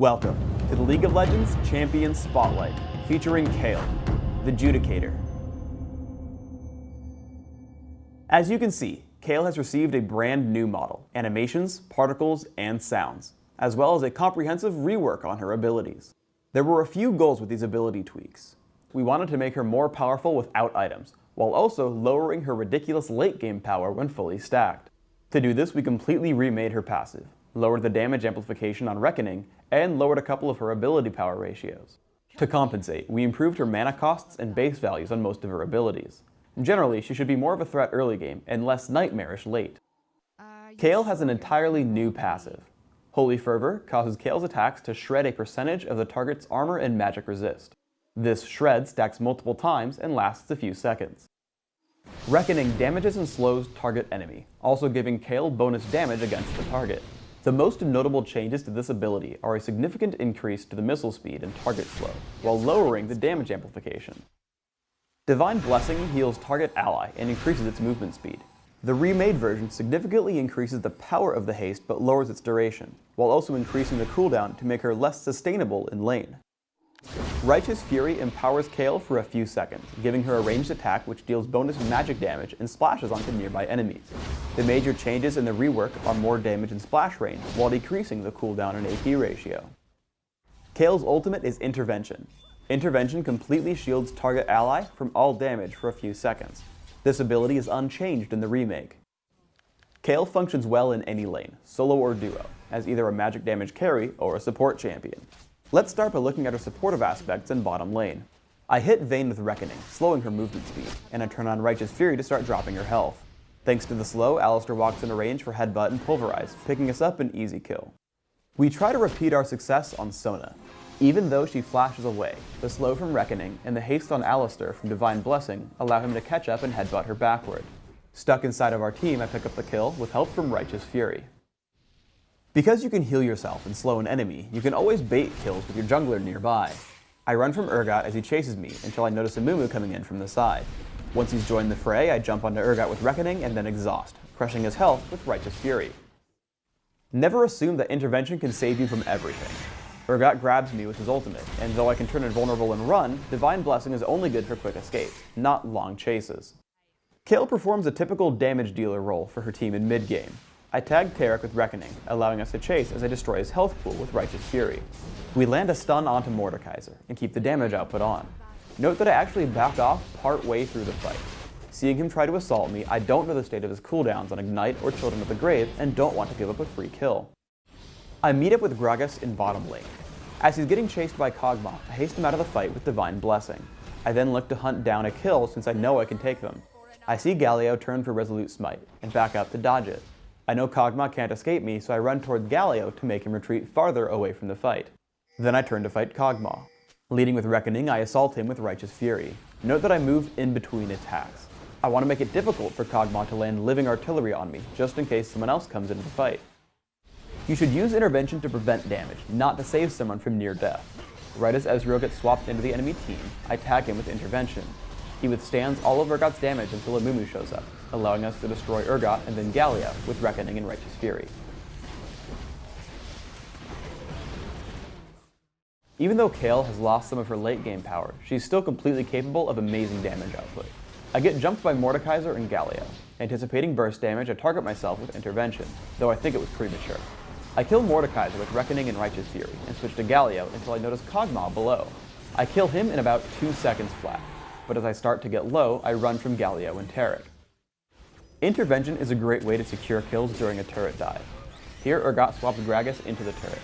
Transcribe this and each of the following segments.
Welcome to the League of Legends Champion Spotlight, featuring Kayle, the Judicator. As you can see, Kayle has received a brand new model, animations, particles, and sounds, as well as a comprehensive rework on her abilities. There were a few goals with these ability tweaks. We wanted to make her more powerful without items, while also lowering her ridiculous late game power when fully stacked. To do this, we completely remade her passive, lowered the damage amplification on Reckoning, and lowered a couple of her ability power ratios. To compensate, we improved her mana costs and base values on most of her abilities. Generally, she should be more of a threat early game and less nightmarish late. Kayle has an entirely new passive. Holy Fervor causes Kayle's attacks to shred a percentage of the target's armor and magic resist. This shred stacks multiple times and lasts a few seconds. Reckoning damages and slows target enemy, also giving Kayle bonus damage against the target. The most notable changes to this ability are a significant increase to the missile speed and target slow, while lowering the damage amplification. Divine Blessing heals target ally and increases its movement speed. The remade version significantly increases the power of the haste but lowers its duration, while also increasing the cooldown to make her less sustainable in lane. Righteous Fury empowers Kayle for a few seconds, giving her a ranged attack which deals bonus magic damage and splashes onto nearby enemies. The major changes in the rework are more damage and splash range, while decreasing the cooldown and AP ratio. Kayle's ultimate is Intervention. Intervention completely shields target ally from all damage for a few seconds. This ability is unchanged in the remake. Kayle functions well in any lane, solo or duo, as either a magic damage carry or a support champion. Let's start by looking at her supportive aspects in bottom lane. I hit Vayne with Reckoning, slowing her movement speed, and I turn on Righteous Fury to start dropping her health. Thanks to the slow, Alistar walks into range for Headbutt and Pulverize, picking us up an easy kill. We try to repeat our success on Sona. Even though she flashes away, the slow from Reckoning and the haste on Alistar from Divine Blessing allow him to catch up and headbutt her backward. Stuck inside of our team, I pick up the kill with help from Righteous Fury. Because you can heal yourself and slow an enemy, you can always bait kills with your jungler nearby. I run from Urgot as he chases me until I notice a Mumu coming in from the side. Once he's joined the fray, I jump onto Urgot with Reckoning and then Exhaust, crushing his health with Righteous Fury. Never assume that Intervention can save you from everything. Urgot grabs me with his ultimate, and though I can turn invulnerable and run, Divine Blessing is only good for quick escapes, not long chases. Kayle performs a typical damage dealer role for her team in mid-game. I tag Taric with Reckoning, allowing us to chase as I destroy his health pool with Righteous Fury. We land a stun onto Mordekaiser and keep the damage output on. Note that I actually back off part way through the fight. Seeing him try to assault me, I don't know the state of his cooldowns on Ignite or Children of the Grave and don't want to give up a free kill. I meet up with Gragas in bottom lane. As he's getting chased by Kog'Maw, I haste him out of the fight with Divine Blessing. I then look to hunt down a kill since I know I can take them. I see Galio turn for Resolute Smite and back out to dodge it. I know Kog'Maw can't escape me, so I run toward Galio to make him retreat farther away from the fight. Then I turn to fight Kog'Maw. Leading with Reckoning, I assault him with Righteous Fury. Note that I move in between attacks. I want to make it difficult for Kog'Maw to land living artillery on me, just in case someone else comes into the fight. You should use Intervention to prevent damage, not to save someone from near death. Right as Ezreal gets swapped into the enemy team, I tag him with Intervention. He withstands all of Urgot's damage until a Mumu shows up, allowing us to destroy Urgot and then Galio with Reckoning and Righteous Fury. Even though Kayle has lost some of her late game power, she's still completely capable of amazing damage output. I get jumped by Mordekaiser and Galio. Anticipating burst damage, I target myself with Intervention, though I think it was premature. I kill Mordekaiser with Reckoning and Righteous Fury, and switch to Galio until I notice Kog'Maw below. I kill him in about 2 seconds flat, but as I start to get low, I run from Galio and Taric. Intervention is a great way to secure kills during a turret dive. Here, Urgot swaps Gragas into the turret.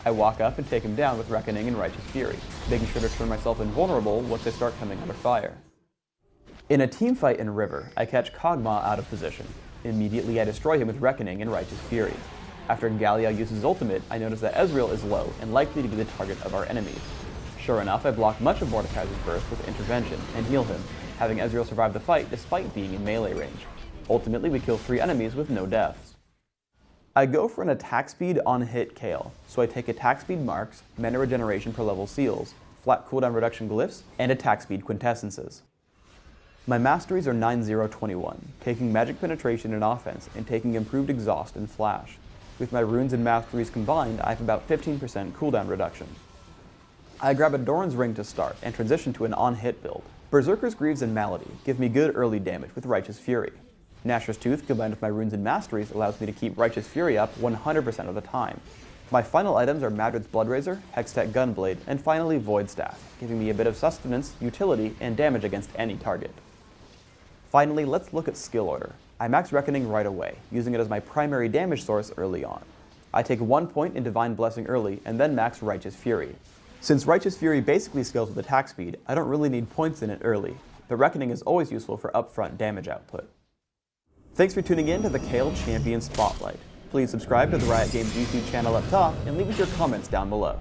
I walk up and take him down with Reckoning and Righteous Fury, making sure to turn myself invulnerable once they start coming under fire. In a teamfight in River, I catch Kog'Maw out of position. Immediately I destroy him with Reckoning and Righteous Fury. After Galio uses his ultimate, I notice that Ezreal is low and likely to be the target of our enemies. Sure enough, I block much of Mordekaiser's burst with Intervention and heal him, having Ezreal survive the fight despite being in melee range. Ultimately, we kill 3 enemies with no deaths. I go for an attack speed on hit Kayle, so I take attack speed marks, mana regeneration per level seals, flat cooldown reduction glyphs, and attack speed quintessences. My masteries are 9-0-21, taking magic penetration in offense and taking improved exhaust and flash. With my runes and masteries combined, I have about 15% cooldown reduction. I grab a Doran's Ring to start and transition to an on-hit build. Berserker's Greaves and Malady give me good early damage with Righteous Fury. Gnasher's Tooth combined with my runes and masteries allows me to keep Righteous Fury up 100% of the time. My final items are Madred's Bloodrazor, Hextech Gunblade, and finally Void Staff, giving me a bit of sustenance, utility, and damage against any target. Finally, let's look at skill order. I max Reckoning right away, using it as my primary damage source early on. I take 1 point in Divine Blessing early, and then max Righteous Fury. Since Righteous Fury basically scales with attack speed, I don't really need points in it early, but Reckoning is always useful for upfront damage output. Thanks for tuning in to the Kayle Champion Spotlight. Please subscribe to the Riot Games YouTube channel up top and leave us your comments down below.